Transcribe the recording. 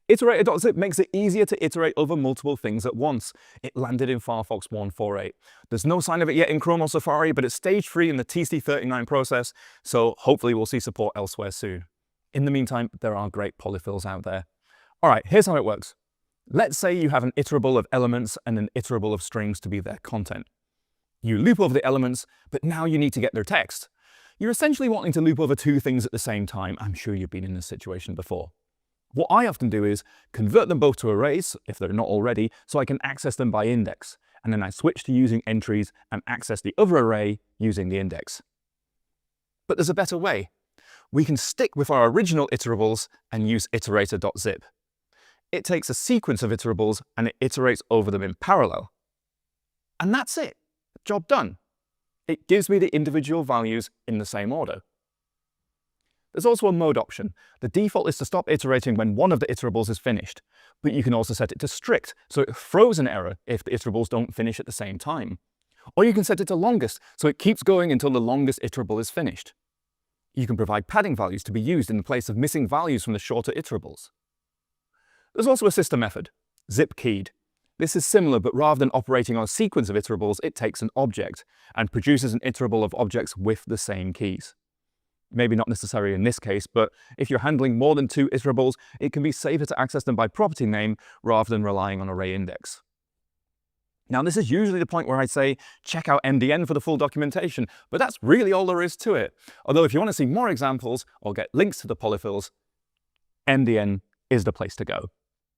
Iterator.zip makes it easier to iterate over multiple things at once. It landed in Firefox 1.4.8. There's no sign of it yet in Chrome or Safari, but it's stage 3 in the TC39 process, so hopefully we'll see support elsewhere soon. In the meantime, there are great polyfills out there. All right, here's how it works. Let's say you have an iterable of elements and an iterable of strings to be their content. You loop over the elements, but now you need to get their text. You're essentially wanting to loop over two things at the same time. I'm sure you've been in this situation before. What I often do is convert them both to arrays, if they're not already, so I can access them by index. And then I switch to using entries and access the other array using the index. But there's a better way. We can stick with our original iterables and use Iterator.zip. It takes a sequence of iterables and it iterates over them in parallel. And that's it. Job done. It gives me the individual values in the same order. There's also a mode option. The default is to stop iterating when one of the iterables is finished, but you can also set it to strict, so it throws an error if the iterables don't finish at the same time. Or you can set it to longest, so it keeps going until the longest iterable is finished. You can provide padding values to be used in place of missing values from the shorter iterables. There's also a sister method, zip keyed. This is similar, but rather than operating on a sequence of iterables, it takes an object and produces an iterable of objects with the same keys. Maybe not necessary in this case, but if you're handling more than two iterables, it can be safer to access them by property name rather than relying on array index. Now, this is usually the point where I'd say, check out MDN for the full documentation, but that's really all there is to it. Although if you want to see more examples or get links to the polyfills, MDN is the place to go.